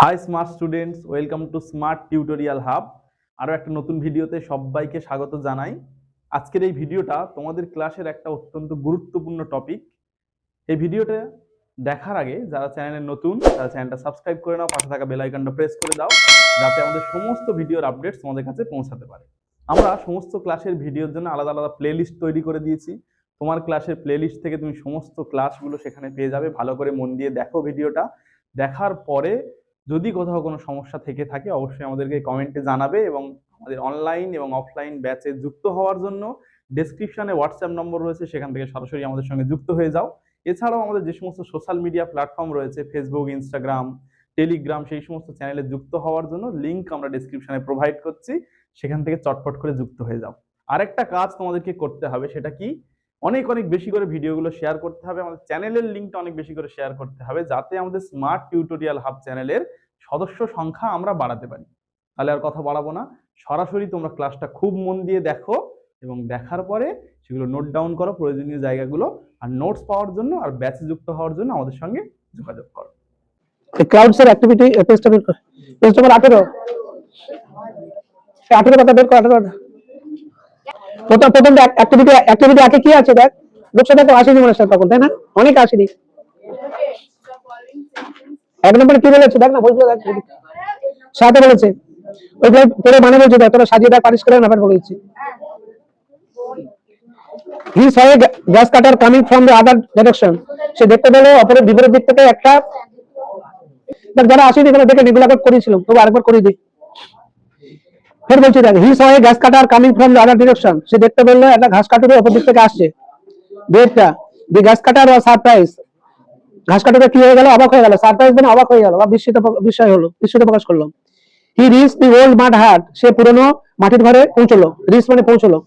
High smart students, welcome to smart tutorial hub. আরও একটা নতুন ভিডিওতে সবাইকে স্বাগত জানাই। আজকের এই ভিডিওটা তোমাদের ক্লাসের একটা অত্যন্ত গুরুত্বপূর্ণ টপিক। এই ভিডিওটা দেখার আগে যারা চ্যানেলে নতুন তারা চ্যানেলটা সাবস্ক্রাইব করে নাও, পাশে থাকা বেল আইকনটা প্রেস করে দাও যাতে আমাদের সমস্ত ভিডিওর আপডেটস তোমাদের কাছে পৌঁছাতে পারে। আমরা সমস্ত ক্লাসের ভিডিওর জন্য আলাদা আলাদা প্লেলিস্ট তৈরি করে দিয়েছি। তোমার ক্লাসের প্লেলিস্ট থেকে তুমি সমস্ত ক্লাসগুলো সেখানে পেয়ে যাবে। ভালো করে মন দিয়ে দেখো ভিডিওটা। দেখার পরে যদি কোথাও কোনো সমস্যা থেকে থাকে অবশ্যই আমাদেরকে কমেন্টে জানাবে, এবং আমাদের অনলাইন এবং অফলাইন ব্যাচে যুক্ত হওয়ার জন্য ডেসক্রিপশনে হোয়াটসঅ্যাপ নম্বর রয়েছে, সেখান থেকে সরাসরি আমাদের সঙ্গে যুক্ত হয়ে যাও। এছাড়াও আমাদের যে সমস্ত সোশ্যাল মিডিয়া প্ল্যাটফর্ম রয়েছে, ফেসবুক, ইনস্টাগ্রাম, টেলিগ্রাম, সেই সমস্ত চ্যানেলে যুক্ত হওয়ার জন্য লিঙ্ক আমরা ডেসক্রিপশনে প্রোভাইড করছি, সেখান থেকে চটপট করে যুক্ত হয়ে যাও। আরেকটা কাজ তোমাদেরকে করতে হবে, সেটা কি, অনেক অনেক বেশি করে ভিডিওগুলো শেয়ার করতে হবে। আমাদের চ্যানেলের লিঙ্কটা অনেক বেশি করে শেয়ার করতে হবে যাতে আমাদের স্মার্ট টিউটোরিয়াল হাব চ্যানেলের সদস্য সংখ্যা আমরা বাড়াতে পারি। তাহলে আর কথা বাড়াবো না, সরাসরি তোমরা ক্লাসটা খুব মন দিয়ে দেখো এবং দেখার পরে সেগুলো নোট ডাউন করো প্রয়োজনীয় জায়গাগুলো, আর নোটস পাওয়ার জন্য আর ব্যাচে যুক্ত হওয়ার জন্য আমাদের সঙ্গে যোগাযোগ করো। ক্লাউডসের অ্যাক্টিভিটি পেজটা বের কর, পেজ নম্বর 18 কথা বের কর। 18 প্রথম অ্যাক্টিভিটি আগে কি আছে দেখ, লোকসভা তো আসেনি মনে হয় তখন, তাই না? অনেক আসেনি। এক নম্বরে কি বলেছে দেখ না, বলছিল দেখ সাথে বলেছে ওইগুলো পরে মানে বলছে দেখ, তোরা সাজিয়ে দেখ, পালিশ করে না বলেছি। He saw a grass cutter coming from the other direction. সে দেখতে পেল অপরের বিপরীত দিক থেকে একটা, যারা আসেনি এখানে দেখে এগুলো আগে করেছিল, তবে আরেকবার করে দিই। ফের বলছি দেখ, হি saw a grass cutter coming from the other direction. সে দেখতে পেল একটা ঘাস কাটার অপর দিক থেকে আসছে। বেটটা দি ঘাস কাটার ওয়াজ সারপ্রাইজ। ঘাস কাটার কি হয়ে গেল? অবাক হয়ে গেল। সারপ্রাইজ মানে অবাক হয়ে গেল বা বিস্ময় হলো, বিস্ময় প্রকাশ করলো। হি রিচ দি ওল্ড মাড হাট। সে পুরনো মাটির ঘরে পৌঁছলো। রিচ মানে পৌঁছলো।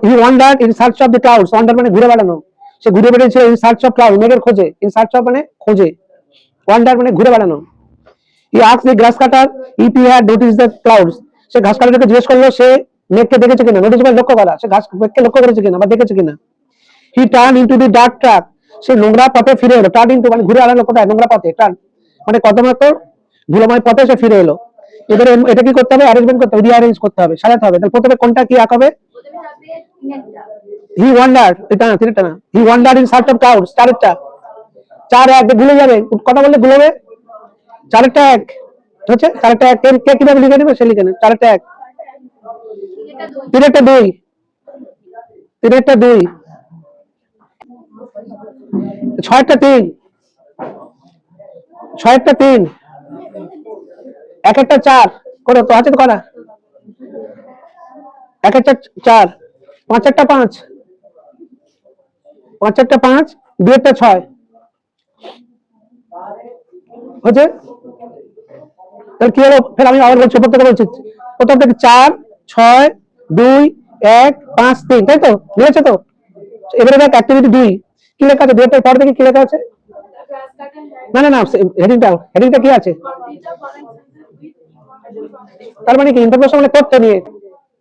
He wondered in search of the clouds. Wonder মানে ঘুরে বেড়ানো। সে ঘুরে বেড়িয়েছিল ইন সার্চ অফ ক্লাউড, মেঘের খোঁজে। ইন সার্চ অফ মানে খোঁজে, ওয়ান্ডার মানে ঘুরে বেড়ানো। He asked the grass cutter if he had noticed the clouds. সে ঘাস কাটারকে জিজ্ঞেস করলো সে মেঘকে দেখেছে কিনা। নোটিস মানে লক্ষ্য করা, সে মেঘকে লক্ষ্য করেছে কিনা বা দেখেছে কিনা। He turn into the dark track. সে নোংরা পথে ফিরে এলো। টার্ন ইনটু মানে ঘুরে আলাদা কোথায়, নোংরা পথে। টার্ন মানে কদমত ধুলোময় পথে সে ফিরে এলো। এবারে এটা কি করতে হবে? অ্যারেঞ্জমেন্ট করতে হবে, রিঅ্যারেঞ্জ করতে হবে, সাজাতে হবে। তাহলে প্রথমে কোনটা কি আঁকাবে? হি ওয়ান্ডার, এটা না, তিনটা না। He wonder in search of clouds, চারটা। চার এক ভুলে যাবে, কথা বললে ভুলে যাবে। চারটা এক হচ্ছে, চারটা এক কে কিভাবে লিখে নেবে সে লিখে নেবে। চারটা এক, তিনটা দুই, তিনটা দুই, ছয়টা তিন, ছয়টা তিন, এক একটা চার করো তো, আছে তো করা। এক একটা চার, পাঁচ একটা পাঁচ, পাঁচ একটা পাঁচ, দুই একটা ছয় হচ্ছে। তাহলে কি হলো? ফের আমি আবার বলছি, প্রত্যেকটা বলছি। প্রথম থেকে 4 6 2 1 5 3, তাই তো? বুঝেছো তো? এবারে দেখ অ্যাক্টিভিটি 2 কি লেখা আছে? দুইটার পর থেকে কি লেখা আছে? না না না, হেডিংটা কি আছে? তার মানে কি? ইনফরমেশন মানে করতে নিয়ে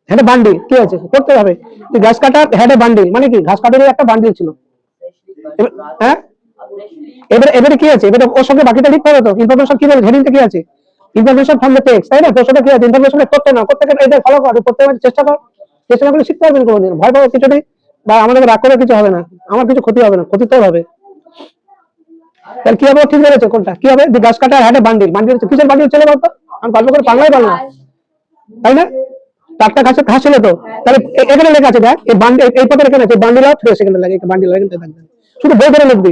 হেডে বান্ডিল কি আছে? করতে হবে। ঘাস কাটার হেডে বান্ডিল মানে কি? ঘাস কাটার একটা বান্ডিল ছিল। হ্যাঁ, এবারে কি আছে? এবারে ওর সঙ্গে বাকিটা লিখতে হবে তো। ইনফরমেশন কি বলে? হেডিংটা কি আছে? ইনফরমেশন ফ্রম দ্য টেক্সট, তাই না? প্রশ্নটা কি আছে? ইনফরমেশন করতে না করতে, এটা ফলো কর, করতে হবে, চেষ্টা কর। চেষ্টা না করলে শিখতে পারবেন কোনোদিন। ভয় পাওয়ার কিছু নেই, বা আমাদের রাগ করে কিছু হবে না, আমার কিছু ক্ষতি হবে না, ক্ষতি তো হবে। তাহলে কি হবে? ঠিক বলেছে। কোনটা কি হবে? দি ঘাস কাটার হ্যাড এ বান্ডিল। বান্ডিল কিসের বান্ডিল ছিল বলতো? আমি গল্প করে পারলাই পারলাম, তাই না? টাটকা ঘাসের ঘাস ছিল তো। তাহলে এখানে লেখা আছে দেখ, এই বান্ডিল, এই পথে এখানে আছে বান্ডিল অফ ফ্রেশ, এখানে লাগে বান্ডিল, এখানে থাকবে। শুধু বই ধরে লিখবি,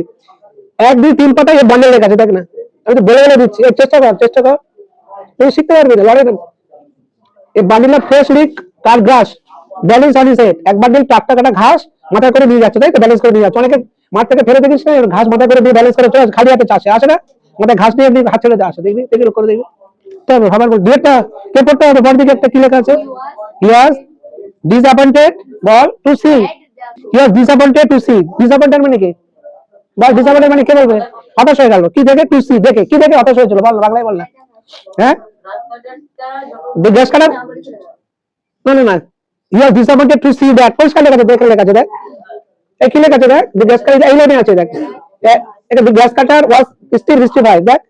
1 2 3 পাতায় এই বান্ডিল লেখা আছে, দেখ না? আমি তো বলে দিচ্ছি, চেষ্টা কর, চেষ্টা কর, তুই শিখতে পারবি না। লড়াই এই bundle of fresh leak car glass balance on his head. এক বান্ডিল টাটকা কাটা ঘাস মাথায় করে নিয়ে যাচ্ছে, তাই তো? ব্যালেন্স করে নিয়ে যাচ্ছে। অনেকে মাঠ থেকে ফেলে দেখিস না, ঘাস মাথায় করে দিয়ে ব্যালেন্স করে চলে, খালি হাতে চাষে আসে না, মাথায় ঘাস নিয়ে হাত ছেড়ে দেয় আসে, দেখবি, দেখবি করে দেখবি। ভাবার দুইটা কে পড়তে হবে? পর দিকে একটা কি লেখা আছে? হি ওয়াজ ডিসঅ্যাপয়েন্টেড বল to see. He was disappointed to see. Disappointed মানে কি? বল, ডিসঅ্যাপয়েন্টেড মানে কে বলবে? হতাশ হয়ে গেল। কি দেখে? টু সি দেখে। কি দেখে হতাশ হয়েছিল? বল, বাংলায় বল না। হ্যাঁ, দি গ্রাস কাটার, না না না, he was disappointed to see that. পরিষ্কার লেখা আছে, দেখে লেখা আছে, দেখ এই কি লেখা আছে, দেখ দি গ্রাস কাটার, এই লাইনে আছে, দেখ এটা দি grass cutter was still justified, দেখ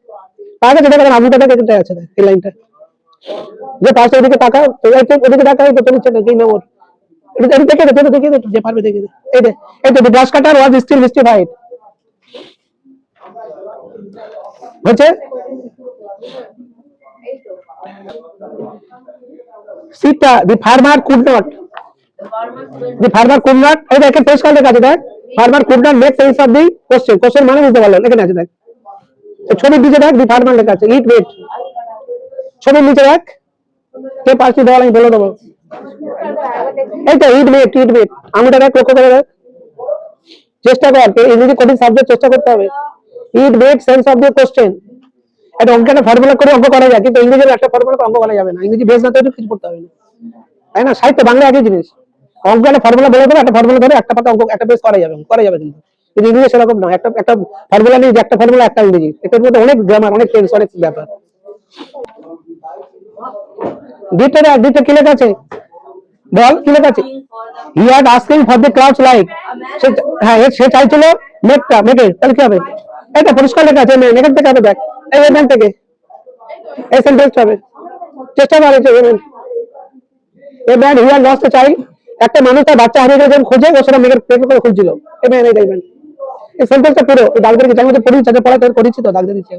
পাশে যেটা দেখেন আবুটা দেখে এটা আছে এই লাইনটা যে পাশে ওদিকে তাকাও তো ওদিকে তাকাও তো নিচে কি মেমোর এটা দেখে দেখে যে পারবে দেখে এই যে এটা brush cutter was still mystified হচ্ছে সিটটা দি ফার্মার কুড নট এই দেখেন পরিষ্কার লেখা আছে দেখ farmer could not make sense of the question মানে বুঝতে পারলেন এখানে আছে দেখ ছবির নিচে দেখ দি ফার্মার লেখা আছে ইট ওয়েট ছবির নিচে দেখ কে পাঁচটি দেওয়া আমি বলে দেবো এইটা ইট ওয়েট আঙুলটা দেখ লক্ষ্য করে দেখ চেষ্টা কর ইংরেজি কঠিন সাবজেক্ট চেষ্টা করতে হবে it wait sense of the question এটা অঙ্কের ফর্মুলা করে অঙ্ক করা যায় কিন্তু ইংরেজির একটা ফর্মুলা অঙ্ক করা যাবে না ইংরেজি বেস না তো কিছু করতে হবে না তাই না সাহিত্য বাংলা একই জিনিস অঙ্ক একটা ফর্মুলা বলে দেবে একটা ফর্মুলা ধরে একটা পাতা অঙ্ক একটা বেস করা যাবে কিন্তু ইংরেজি সেরকম না একটা ফর্মুলা নেই যে একটা ফর্মুলা একটা ইংরেজি এটার মধ্যে অনেক গ্রামার অনেক টেন্স অনেক ব্যাপার দ্বিতীয় কি লেখা আছে বল কি লেখা আছে he had asking for the clouds like হ্যাঁ সে চাইছিল মেঘে তাহলে কি হবে এটা পরিষ্কার লেখা আছে মেঘের থেকে হবে দেখ এই এখান থেকে এই সেন্টেন্স হবে চেষ্টা করেছে এবার he had lost a child একটা মানুষ তার বাচ্চা হারিয়ে গেছে খোঁজে ও সেটা মেঘের প্রেম করে খুঁজছিল এবার এই দেখবেন এই সেন্টেন্সটা পুরো দাগ দিয়ে যার মধ্যে পড়ি যাতে পড়া করেছি তো দাগ দিয়ে দিচ্ছি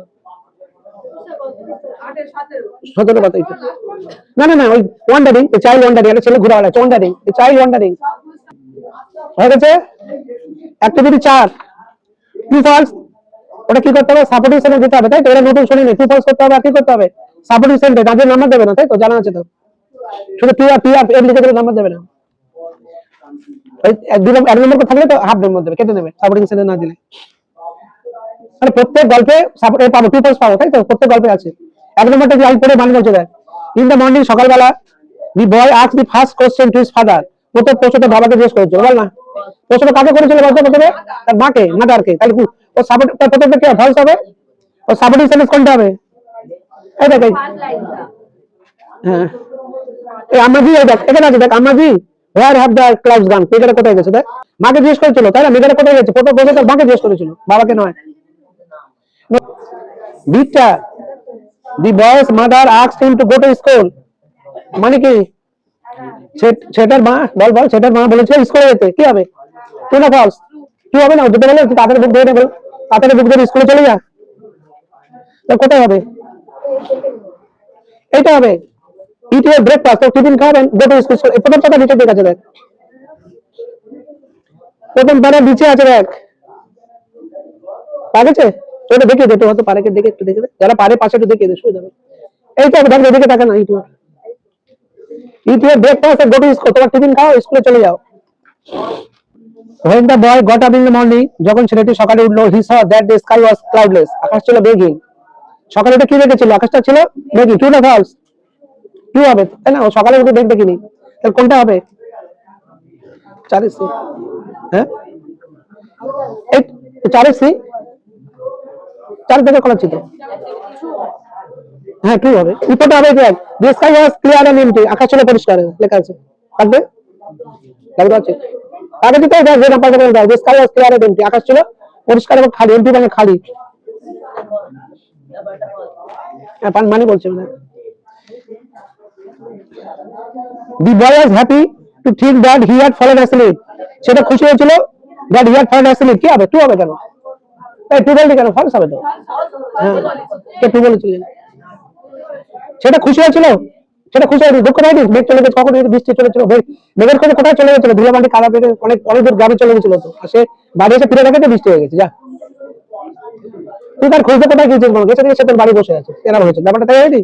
17 পাতা না ওই ওয়ান্ডারিং চাইল্ড ওয়ান্ডারিং একটা ছেলে ঘুরে বেড়াচ্ছে ওয়ান্ডারিং চাইল্ড ওয়ান্ডারিং হয়ে গেছে অ্যাক্টিভিটি 4 ট্রু ফলস ওটা কি করতে হবে সাপোর্টিং সেন্টেন্স দিতে হবে তাই তো এটা নতুন শুনিনি ট্রু ফলস করতে হবে আর কি করতে হবে সাপোর্টিং সেন্টেন্স আগে নাম্বার দেবে না তাই তো জানা আছে তো শুধু টি আর এর লিখে দিলে নাম্বার দেবে না ওই এক নম্বর থাকলে তো হাফ নম্বর দেবে কেটে দেবে সাপোর্টিং সেন্টেন্স না দিলে মানে প্রত্যেক গল্পে সাপোর্ট পাবো ট্রু ফলস পাবো তাই তো প্রত্যেক গল্পে আছে এক নম্বরটা যে আমি পড়ে মানে বলছে দেখ ইন দ্য মর্নিং সকালবেলা the boy ask the first question to his father প্রথম প্রশ্নটা বাবাকে জিজ্ঞেস করেছিল বল না প্রশ্নটা কাকে করেছিল বলতে প্রথমে তার মাকে মাদারকে তাহলে ও সাপোর্ট তার প্রথমটা কি ফলস হবে ও সাপোর্টিং সেন্টেন্স কোনটা হবে এই দেখ হ্যাঁ এই আমাজি এই দেখ এখানে আছে দেখ আমাজি হোয়ার হ্যাভ দ্য ক্লাউডস গান মেঘেরা কোথায় গেছে দেখ মাকে জিজ্ঞেস করেছিল তাই না মেঘেরা কোথায় গেছে প্রথম প্রশ্ন তার মাকে জিজ্ঞেস করেছিল বাবাকে নয় বিটটা দি বয়স mother asked him to go to school মানে কি সেটার মা বল সেটার মা বলেছিল স্কুলে যেতে কি হবে ট্রু না ফলস কি হবে না যেতে বলে তাড়াতাড়ি বুক ধরে বল তাড়াতাড়ি বুক ধরে স্কুলে চলে যা তো কোথায় হবে এইটা হবে ইট ইউর ব্রেকফাস্ট তো টিফিন খাবেন গো টু স্কুল প্রথম কথা নিচে দেখ আছে দেখ প্রথম পারে নিচে আছে দেখ পারেছে ওটা দেখে দে তো হয়তো পারে কে দেখে একটু দেখে দে যারা পারে পাশে একটু দেখে দে শুয়ে যাবে এই তো দেখ দেখে টাকা না it your breakfast go to school তোমার টিফিন খাও স্কুলে চলে যাও When the boy got up in the morning, যখন ছেলেটি সকালে উঠলো he saw that the sky was cloudless আকাশ ছিল মেঘহীন সকালে এটা কি দেখেছিল আকাশটা ছিল মেঘহীন ট্রু না ফলস কি হবে তাই না ও সকালে উঠে মেঘ দেখিনি তাহলে কোনটা হবে 4 সি হ্যাঁ এই 4 সি 4 থেকে করা ছিল হ্যাঁ ট্রু হবে উত্তরটা হবে দেখ the sky was clear and empty আকাশ ছিল পরিষ্কার লেখা আছে থাকবে লাগবে আছে আগে দিতে দেখ যে নাম্বারটা বলে দাও sky was clear and empty আকাশ ছিল পরিষ্কার এবং খালি এমটি মানে খালি হ্যাঁ পান মানে বলছে না the boy was happy to think that he had fallen asleep সেটা খুশি হয়েছিল that he had fallen asleep কি হবে টু হবে কেন এই টু বলতে কেন ফলস হবে তো হ্যাঁ কে টু বলেছিল সেটা খুশি হয়েছিল সেটা খুশি হয়নি দুঃখ পাইনি মেঘ চলে গেছে কখন বৃষ্টি চলেছিল মেঘের খোঁজে কোথায় চলে গেছিল ধুলাবালি কাদা পেটে অনেক দূর গ্রামে চলে গেছিল তো সে বাড়ি এসে ফিরে দেখে বৃষ্টি হয়ে গেছে যা তুই তার খুঁজতে কোথায় গেছিস বল গেছে সে তোর বাড়ি বসে আছে এরা হয়েছে ব্যাপারটা তাই হয়নি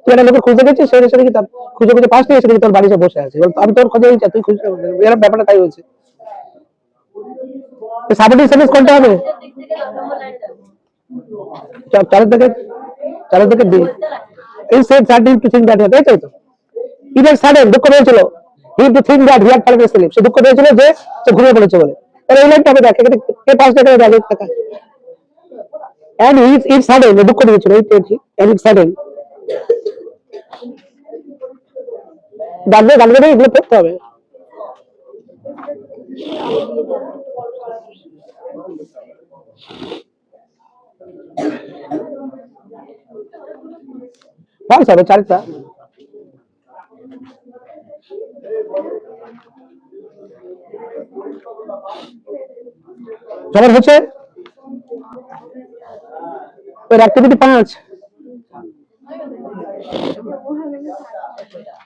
তুই একটা লোকের খুঁজতে গেছিস সে এসে দেখি তার খুঁজে পাশ নিয়ে এসে দেখি তোর বাড়ি এসে বসে আছে আমি তোর খোঁজে গেছি তুই খুঁজতে এরা ব্যাপারটা তাই হয়েছে সাপোর্টিং সেন্টেন্স কোনটা হবে চারের থেকে ডি এই sad starting to think that তাই তো ইট ইজ সাডেন দুঃখ হয়েছিল he to think that he had fallen asleep সে দুঃখ হয়েছিল যে সে ঘুমিয়ে পড়েছে বলে তাহলে এই লাইনটা হবে দেখ এখানে কে পাশ থেকে দেখ টাকা and it sudden দুঃখ দিয়েছিল এই পেয়েছি and it sudden দাঁড়িয়ে এগুলো পড়তে হবে ফলস হবে 4টা। জবাব হচ্ছে এর অ্যাক্টিভিটি 5।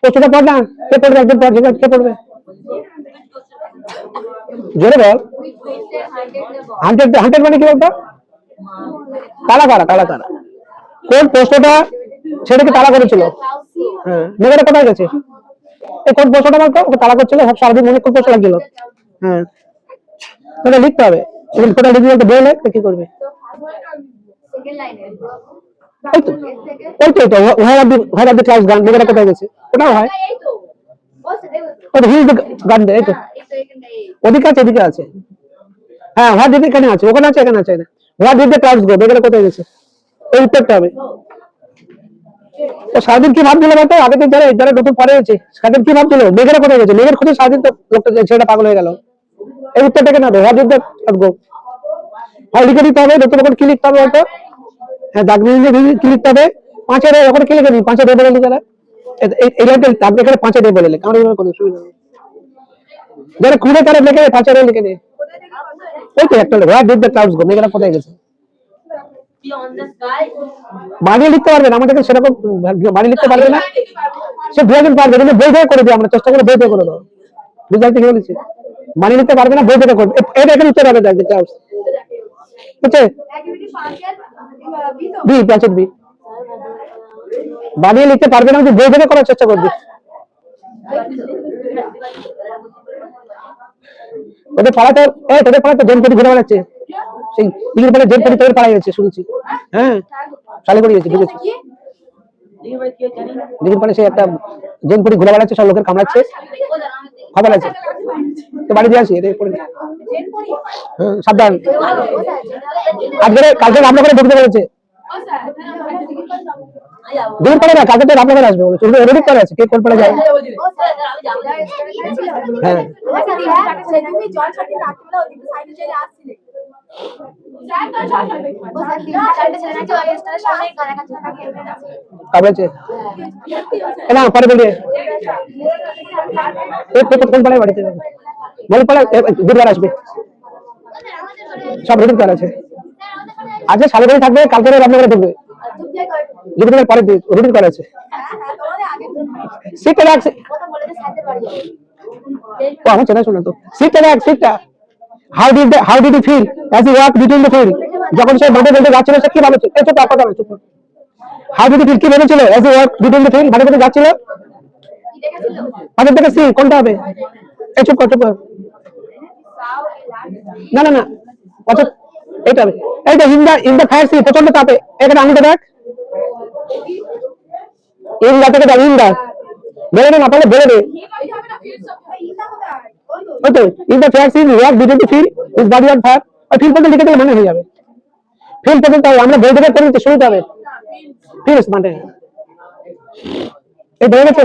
প্রশ্নটা পড় না, কে পড়বে? একজন পড়, কে পড়বে? জোরে বল। 100 মানে কি বলতো? তালা কারা, তালা কারা? কোন প্রশ্নটা ছেলেকে তালা করেছিল? হ্যাঁ, মেয়েরা কোথায় গেছে? এই কোন প্রশ্নটা বলতো ওকে তালা করছিল? সব সারাদিন মনে কোন প্রশ্ন লাগছিল? হ্যাঁ, তাহলে লিখতে হবে। এখন কোনটা লিখবি বলতে বলে কি করবে? ওই তো হোয়ার অফ দ্য ক্লাউডস গান, মেয়েরা কোথায় গেছে? ওটাও হয়। ওই হিল দ্য গান দে, এই তো ওদিকে আছে, এদিকে আছে। হ্যাঁ, হোয়াট ডিড এখানে আছে, ওখানে আছে, এখানে আছে। হোয়াট ডিড দ্য ক্লাউডস গো, মেয়েরা কোথায় গেছে? এই উত্তরটা হবে। তো সারাদিন কি ভাবছিল বলতো? আগে তো যারা যারা নতুন পড়ে হয়েছে সারাদিন কি ভাবছিল? মেঘেরা কোথায় গেছে? মেঘের খোঁজে সারাদিন তো লোকটা ছেলেটা পাগল হয়ে গেল। এই উত্তরটা কেন হবে? হোয়াট ডিড দ্য ক্লাউডস গো। হয় লিখে দিতে হবে, নতুন করে কি লিখতে হবে বলতো? হ্যাঁ, দাগ দিয়ে কি লিখতে হবে? 5-এর ওখানে কি লিখে দিই? 5-এর বলে লিখে দেয়। এই লাইনটা আপনি এখানে 5-এর বলে লিখে আমরা এভাবে করে সুবিধা হবে। যারা খুঁড়ে তারা লিখে 5-এর লিখে দেয়। ওই তো একটা হোয়াট ডিড দ্য ক্লাউডস গো, মেঘেরা কোথায় গেছে? বানিয়ে লিখতে পারবে না, আমাদেরকে সেরকম বানিয়ে লিখতে পারবে না। সে দু একদিন পারবে, কিন্তু বই থেকে করে দিই আমরা, চেষ্টা করে বই থেকে করে দেবো। বুঝতে কি বলেছি? বানিয়ে লিখতে পারবে না, বই থেকে করবে। এটা এখানে উত্তর হবে, দেখ ক্লাউডস। বুঝছে? বি, 5-এর বি। বানিয়ে লিখতে পারবে না, কিন্তু বই থেকে করার চেষ্টা করবে। ওদের পাড়াতে তোদের পাড়াতে জেনপটি ঘুরে বেড়াচ্ছে, সেই দিঘির পাড়ে জেনপটি তোদের পাড়ায় গেছে শুনছি। হ্যাঁ, শালে করে গেছে, ঢুকেছে দিঘির পাড়ে। সে একটা জেনপটি ঘুরে বেড়াচ্ছে, সব লোকের কামড়াচ্ছে, খবর আছে তো। বাড়ি দিয়ে আসি, এটা পড়ে। হ্যাঁ, সাবধান। আজকে কালকে রান্না করে ঢুকতে পেরেছে দিঘির পাড়ে না, কালকে তো রান্না করে আসবে বলে রেডি করে আছে। কে কোন পাড়ে যায়? হ্যাঁ, না পরে বলি কোন পাড়ায় বাড়িতে বল, পাড়া বুধবার আসবে, সব রেডি করা আছে। আজকে সালে বাড়ি থাকবে, কালকে রান্না করে ঢুকবে, যদি পরে রেডি করা আছে। সিটটা রাখ, আমার চেনা শোনা তো। সিটটা রাখ, সিটটা। How did you feel as you walk between the field? যখন সে মাঠে বেঁধে যাচ্ছিল সে কি ভাবছিল? এই চুপ কথা বল, চুপ। হাউ ডিড ইউ ফিল কি ভেবেছিল? As you walk between the field, মাঠে বেঁধে যাচ্ছিল। মাঠের থেকে সি কোনটা হবে? এই চুপ কর, চুপ কর। না না না, আচ্ছা এইটা হবে। এইটা ইন দ্য ফায়ার সি, প্রচন্ড তাপে। এখানে আঙুলটা দেখ, ইন দা থেকে ইন দা বলে না পারলে বলে দে। ওই তো in the fire see walk between the field his body on fire. আর ফিল্ড পর্যন্ত লিখে দিলে মনে হয়ে যাবে। ফিল্ড পর্যন্ত আমরা বই থেকে করে দিতে শুরুতে হবে। ফিল্ড মানে এই বলে গেছে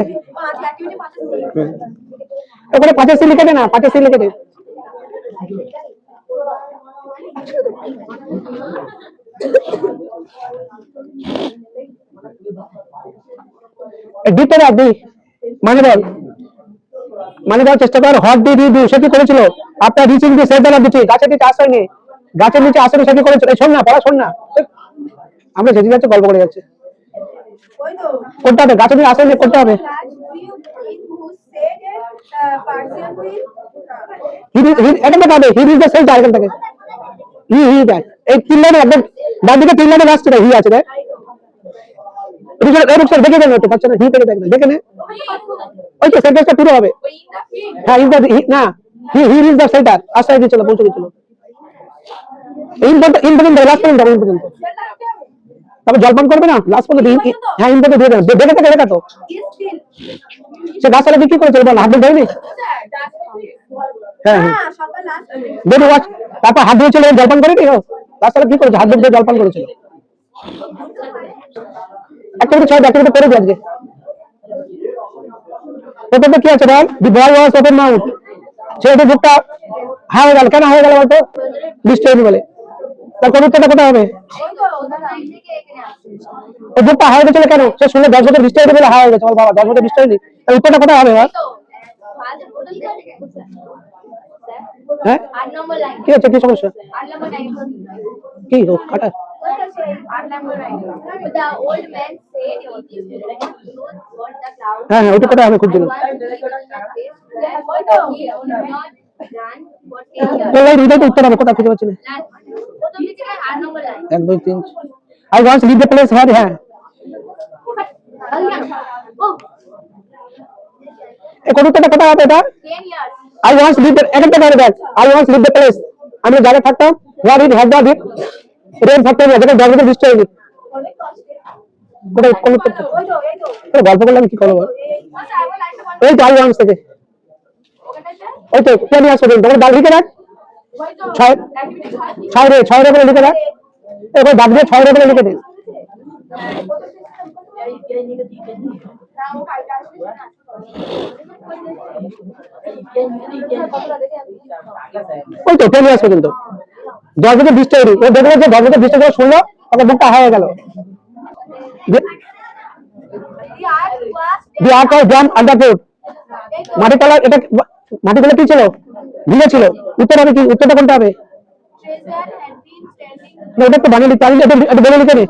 ওখানে 5-এর সি লিখে দে না, 5-এর সি লিখে দে। দিতে না দি মানে বল, মানে বল চেষ্টা কর। হট ডিড ইউ ডু, সে কি করেছিল? After reaching the centre of the tree, গাছের নিচে আসেনি, গাছের নিচে আসেনি, সে কি করেছিল? এই শোন না, পড়া শোন না, আমরা যেতে যাচ্ছে গল্প করে যাচ্ছে। কোনটা হবে? গাছের নিচে আসেনি কোনটা হবে? এটা হবে হি ইজ দ্য সেন্টার, এখান থেকে হি দ্যাট। এই 3 লাইনে একদম ডান দিকে 3 লাইনে আসছে, হি আছে দেখ। দেখে দেন তো, পাচ্ছে না, হি থেকে দেখ না, দেখে নে। ওই তো সেন্টেন্সটা পুরো হবে। হ্যাঁ, ইজ দ্য না, হি ইজ দ্য সেন্টার, আশ্রয় দিয়েছিল, পৌঁছে দিয়েছিল। ইম্পর্টেন্ট লাস্ট পর্যন্ত। তবে জলপান করবে না লাস্ট পর্যন্ত। হ্যাঁ, ইম্পর্টেন্ট দিয়ে দেন, দেখে থাকে, দেখা তো। সে গাছালা বিক্রি করেছিল, বল হাত ধরেনি? হ্যাঁ হ্যাঁ, দেখো তারপর হাত ধুয়েছিল, জলপান করেনি? গাছালা কি করেছে? হাত ধুয়ে জলপান করেছিল। একটা করে দিই আজকে। প্রথমে কি আছে বল? দি বয় ওয়াজ ওপেন মাউথ, ছেলেটির বুকটা হয়ে গেল। কেন হয়ে গেল বলতো? বৃষ্টি হয়নি বলে। তার কোন উত্তরটা কোথায় হবে? ও বুকটা হারিয়ে গেছিল কেন? সে শুনে 10 বছর বৃষ্টি হয়েছে বলে হারিয়ে গেছে। বাবা 10 বছর বৃষ্টি হয়নি, তার উত্তরটা কোথায় হবে? হ্যাঁ কি হচ্ছে, কি সমস্যা, কি হোক কাটা? হ্যাঁ হ্যাঁ ওটা কোথায় হবে খুঁজছিলাম। উত্তর হবে কোথায় খুঁজে পাচ্ছি না। 1 2 3 I once leave the place where, হ্যাঁ এই কোন উত্তরটা কোথায় হবে এটা? I once lived একটা বাইরে দেখ, I once lived the place, আমি জায়গায় থাকতাম where it had the rain থাকতো না, যেখানে 10 বছর বৃষ্টি হয়নি। ওটা কোন উত্তরটা? গল্প করলাম কি করবো? এই তো I once থেকে ওই তো 10 years ago তখন দাগ লিখে রাখ, 6 রে করে লিখে রাখ, এবার দাগ দিয়ে 6 রে করে লিখে দে। ওই তো 10 years পর্যন্ত 10 বছর বৃষ্টি হয়নি, ও দেখলো যে 10 বছর বৃষ্টি যখন শুনলো তখন বুকটা হয়ে গেল। The ark was jammed underfoot, মাটি তলা, এটা মাটি তলা কি ছিল? ভিজে ছিল। উত্তর হবে কি? উত্তরটা কোনটা হবে? ওটা তো বানিয়ে লিখতে, এটা বলে লিখে নে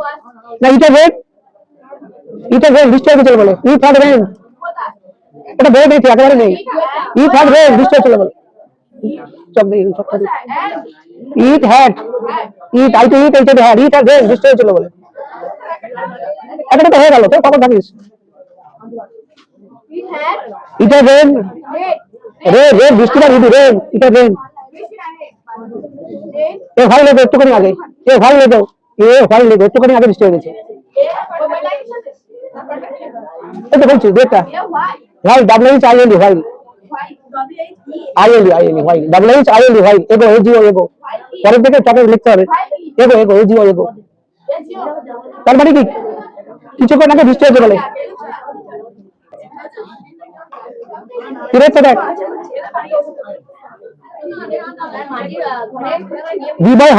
না। ইটা রেন বৃষ্টি হয়েছিল বলে, ইট হ্যাড রেন, এটা বলে দিয়েছি একেবারে নেই। ইট হ্যাড রেন বৃষ্টি হয়েছিল বলে, সব নেই সব খালি it had, it I to it এইটা হ্যাড, ইট হ্যাড রেন বৃষ্টি হয়েছিল বলে। এটা তো হয়ে গেল, তো কখন থাকিস? ইটা রেন, রেন বৃষ্টি না ইট রেন, ইটা রেন। এ ভাই লেগো একটুখানি আগে, এ ভাই লেগো একটুখানি আগে বৃষ্টি হয়ে গেছে। এই তো বলছি দেখটা ভাই, WHILE ভাই, ভাই WHILE ভাই, এগো এজিও এগো, পরের থেকে চকে লিখতে হবে এগো এজিও এগো। তার মানে কি কিছুক্ষণ আগে বৃষ্টি হয়েছে বলে। কি রেখে দেখ বিবয়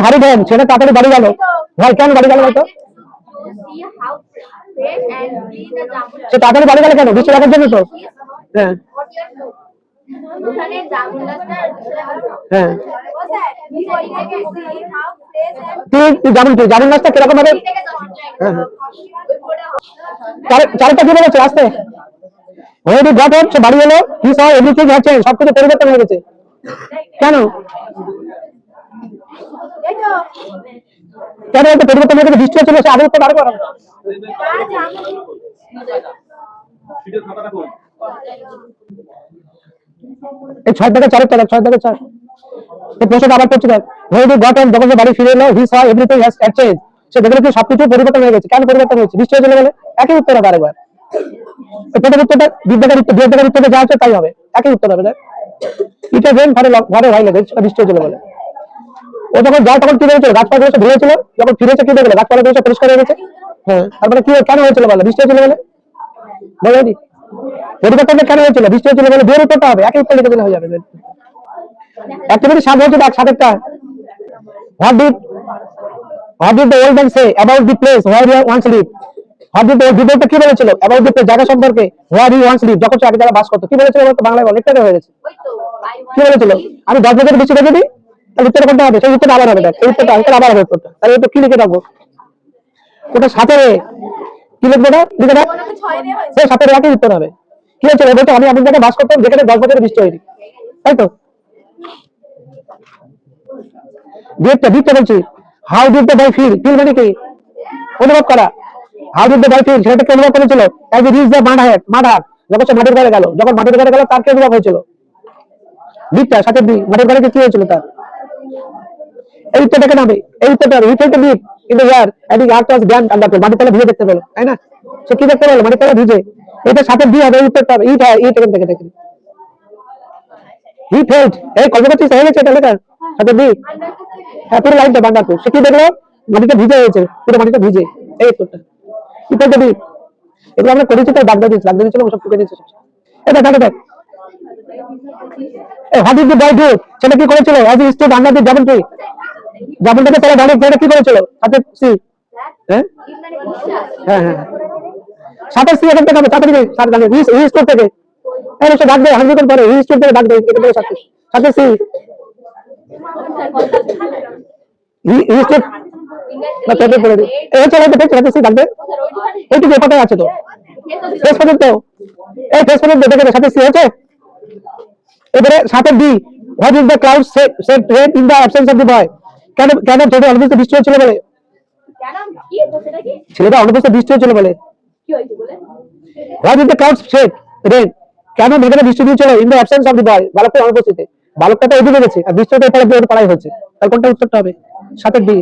হারিধন, সেটা তাড়াতাড়ি বাড়ি গেল। ভাই কেন বাড়ি গেল বলতো? সে তাড়াতাড়ি বাড়ি গেল কেন? বৃষ্টি দেখার জন্য তো। হ্যাঁ হ্যাঁ তুই জামুন গাছটা কিরকম হবে? চারটা কি বলেছে আসতে? ওয়েডি গট হোম, সে বাড়ি এলো, হি সা এভরিথিং হ্যাজ চেঞ্জ, সবকিছু পরিবর্তন হয়ে গেছে। কেন এটা পরিবর্তন হয়ে গেছে? বৃষ্টি হচ্ছিল, সে আগে উত্তর আরো করা। এই 6 থেকে 4 দেখ, 6 থেকে 4 এই প্রশ্নটা আবার করছি দেখ। ওয়েডি গট হোম, যখন সে বাড়ি ফিরে এলো, হি সা এভরিথিং হ্যাজ চেঞ্জ, সে দেখলো যে সবকিছু পরিবর্তন হয়ে গেছে। কেন পরিবর্তন হয়েছে? বৃষ্টি হয়েছিল বলে। একই উত্তর হবে আরেকবার। প্রথম উত্তরটা বিদ্যাগার উত্তরে যা আছে তাই হবে, একই উত্তর হবে। এটা রেন ঘরে ভাই লেগে বৃষ্টি হয়েছিল বলে। ও যখন যায় তখন কি হয়েছিল? গাছপালা ধুয়েছিল, যখন ফিরেছে কি দেখলো? গাছপালা পরিষ্কার হয়ে গেছে। হ্যাঁ তারপরে কি কেন হয়েছিল বলে? বৃষ্টি হয়েছিল বলে। বলেনি পরিবর্তনটা কেন হয়েছিল? বৃষ্টি হয়েছিল বলে। দুয়ের উত্তরটা হবে, একই উত্তর লিখে দিলে হয়ে যাবে। অ্যাক্টিভিটি 7 হচ্ছে দেখ, 7টা What did the old man say about the place where he once lived? What did the old কি বলেছিল? About the place, জায়গা সম্পর্কে, where he once lived, যখন সে আগে জায়গায় বাস করতো। কি বলেছিল বলতো? বাংলায় বল, একটা হয়ে গেছে। কি বলেছিল? আমি 10 বছর বেশি রেখে দিই, তাহলে উত্তর কোনটা হবে? সেই উত্তরটা আবার হবে। দেখ এই উত্তরটা আবার হবে উত্তরটা। তাহলে এটা কি লিখে রাখবো? ওটা 7 এ কি লিখবো? না লিখে রাখ, সেই 7 এর একই উত্তর হবে। কি হয়েছিল বলতো? আমি এমন জায়গায় বাস করতাম যেখানে 10 বছর বৃষ্টি হয়নি, তাই তো। দিতে বলছি, how did the boy feel, feel মানে কি? অনুভব করা। How did the boy feel, সেটাকে অনুভব করেছিল অ্যাজ হি রিচ দ্য মাঠ, যখন সে মাঠের ঘরে গেল, তার কি অনুভব হয়েছিল? দিকটা সাথে দি, মাঠের ঘরে কি হয়েছিল তার? এই উত্তরটাকে নামে, এই উত্তরটা he felt the bit in the air and his heart was gone under, মাটির তলা ভিজে দেখতে পেল, তাই না? সে কি দেখতে পেল? মাটির তলা ভিজে। এটা সাথে দি হবে, এই উত্তরটা হবে ইট। ইট এখান থেকে দেখেন হি ফেল্ট, এই কল্পনা হয়ে গেছে এটা লেখা সাথে দি। হ্যাঁ পুরো লাইনটা বান্ডারপুর। সে কি দেখলো? মাটিটা ভিজে হয়েছে, পুরো মাটিটা ভিজে, এই উত্তরটা। কি ফেল্ট দ্য বিট, এগুলো আমরা করেছি তাই দাগ দিয়েছিলাম, সব টুকে দিয়েছি। এটা থাকে দেখ। What did the boy do, সেটা কি করেছিল? As he stood under the jamun tree, ডাবলটাকে তারা ডাইরেক্ট কি করেছিল সাথে সি হ্যাঁ হ্যাঁ হ্যাঁ সাথে সি এখান থেকে হবে সাথে সাথে ডাক রিস্টোর থেকে এই সে ডাক দেয় 100 পরে রিস্টোর থেকে ডাক দেয় এখান থেকে সাথে সাথে সি রিস্টোর না তাতে পড়ে এই চলে তো সাথে সি ডাক দেয় এইটুকু পাতায় আছে তো ফেস পর্যন্ত এই ফেস পর্যন্ত দেখে সাথে সি আছে এবারে সাথে D what is the cloud set rate in the absence of the বয় কেন কেন ছেলেটা অনুপস্থিত বৃষ্টি হচ্ছিল বলে ছেলেটা অনুপস্থিত বৃষ্টি হচ্ছিল বলে what is the cloud set rate কেন মেঘাটা বৃষ্টি দিয়েছিল in the absence of the boy বালকটা অনুপস্থিত বালকটা তো এদিকে গেছে আর বৃষ্টিটা এপারে দিয়ে পড়াই হচ্ছে তার কোনটা উত্তরটা হবে সাথে D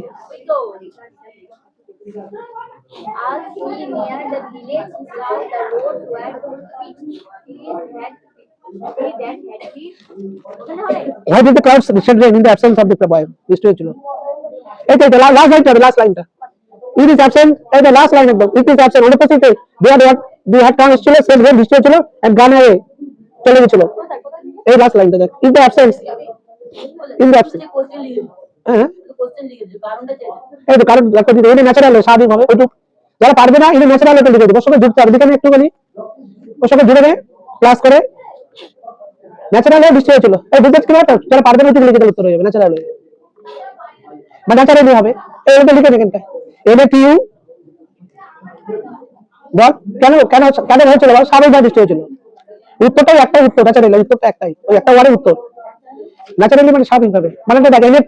As he neared the village, he saw the road where he then had been. What is the cloud set rate in the absence of the বয় বৃষ্টি হচ্ছিল এই তো লাস্ট লাইনটা it is absent এই the last line একদম it is absent অনুপস্থিত they had come ছিল set rate বৃষ্টি হচ্ছিল and gone away চলে গেছিল এই লাস্ট লাইনটা দেখ in the absence হ্যাঁ এই তো কারণ একটা দিতে এটা ন্যাচারাল স্বাভাবিক হবে ওইটুক যারা পারবে না এটা ন্যাচারাল এটা লিখে দেব ওর সঙ্গে যুক্ত হবে দেখেন একটুখানি ওর সঙ্গে জুড়ে নে প্লাস করে ন্যাচারাল বৃষ্টি হয়েছিল এই বুঝতে কি ব্যাপার যারা পারবে না ওইটুকু লিখে দিলে উত্তর হয়ে যাবে ন্যাচারাল বা ন্যাচারালি হবে এইটা লিখে দেখেন এনে টিউ বল কেন কেন কেন হয়েছিল বল স্বাভাবিক বৃষ্টি হয়েছিল উত্তরটাই একটাই উত্তর ন্যাচারালি উত্তরটা একটাই ওই একটা ওয়ার্ডের উত্তর ন্যাচারালি মানে স্বাভাবিক ভাবে মানে দেখ এনে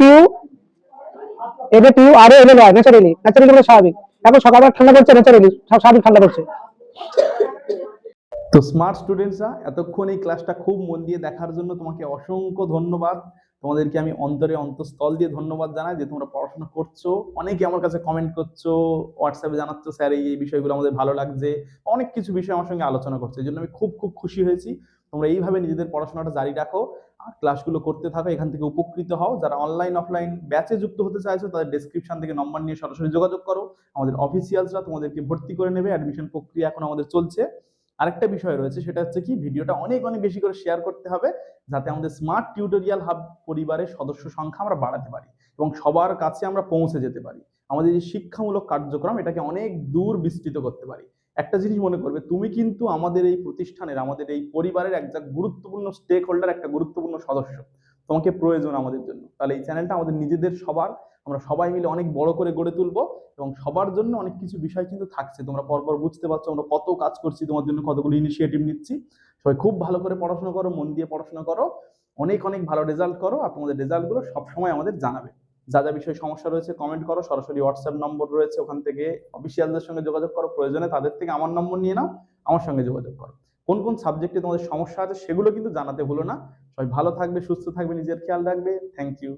টিউ আর এনে নয় ন্যাচারালি মানে স্বাভাবিক এখন সকালবেলা ঠান্ডা করছে ন্যাচারালি স্বাভাবিক ঠান্ডা করছে তো স্মার্ট স্টুডেন্টসরা এতক্ষণ এই ক্লাসটা খুব মন দিয়ে দেখার জন্য তোমাকে অসংখ্য ধন্যবাদ। তোমাদেরকে আমি অন্তঃস্থল দিয়ে ধন্যবাদ জানাই যে তোমরা পড়াশোনা করছো। অনেকে আমার কাছে কমেন্ট করছো, হোয়াটসঅ্যাপে জানাচ্ছ স্যার এই বিষয়গুলো আমাদের ভালো লাগছে, অনেক কিছু বিষয় আমার সঙ্গে আলোচনা করছে। এই জন্য আমি খুব খুব খুশি হয়েছি। তোমরা এইভাবে নিজেদের পড়াশোনাটা জারি রাখো আর ক্লাসগুলো করতে থাকো, এখান থেকে উপকৃত হও। যারা অনলাইন অফলাইন ব্যাচে যুক্ত হতে চাইছো তাদের ডেসক্রিপশন থেকে নম্বর নিয়ে সরাসরি যোগাযোগ করো। আমাদের অফিসিয়ালসরা তোমাদেরকে ভর্তি করে নেবে। অ্যাডমিশন প্রক্রিয়া এখন আমাদের চলছে। আরেকটা বিষয় রয়েছে, সেটা হচ্ছে কি ভিডিওটা অনেক অনেক বেশি করে শেয়ার করতে হবে যাতে আমাদের স্মার্ট টিউটোরিয়াল হাব পরিবারের সদস্য সংখ্যা আমরা বাড়াতে পারি এবং সবার কাছে আমরা পৌঁছে যেতে পারি। আমাদের যে শিক্ষামূলক কার্যক্রম এটাকে অনেক দূর বিস্তৃত করতে পারি। একটা জিনিস মনে করবে, তুমি কিন্তু আমাদের এই প্রতিষ্ঠানের, আমাদের এই পরিবারের একটা গুরুত্বপূর্ণ স্টেক হোল্ডার, একটা গুরুত্বপূর্ণ সদস্য। তোমাকে প্রয়োজন আমাদের জন্য। তাহলে এই চ্যানেলটা আমাদের নিজেদের সবার, আমরা সবাই মিলে অনেক বড় করে গড়ে তুলবো এবং সবার জন্য অনেক কিছু বিষয় কিন্তু থাকছে। তোমরা পরপর বুঝতে পারছো আমরা কত কাজ করছি, তোমার জন্য কতগুলো ইনিশিয়েটিভ নিচ্ছি। সবাই খুব ভালো করে পড়াশোনা করো, মন দিয়ে পড়াশোনা করো, অনেক অনেক ভালো রেজাল্ট করো আর তোমাদের রেজাল্টগুলো সবসময় আমাদের জানাবে। যা যা বিষয়ে সমস্যা রয়েছে কমেন্ট করো, সরাসরি হোয়াটসঅ্যাপ নম্বর রয়েছে, ওখান থেকে অফিসিয়ালদের সঙ্গে যোগাযোগ করো। প্রয়োজনে তাদের থেকে আমার নম্বর নিয়ে নাও, আমার সঙ্গে যোগাযোগ করো। কোন কোন সাবজেক্টে তোমাদের সমস্যা আছে সেগুলো কিন্তু জানাতে ভুলো না। সবাই ভালো থাকবে, সুস্থ থাকবে, নিজের খেয়াল রাখবে। Thank you.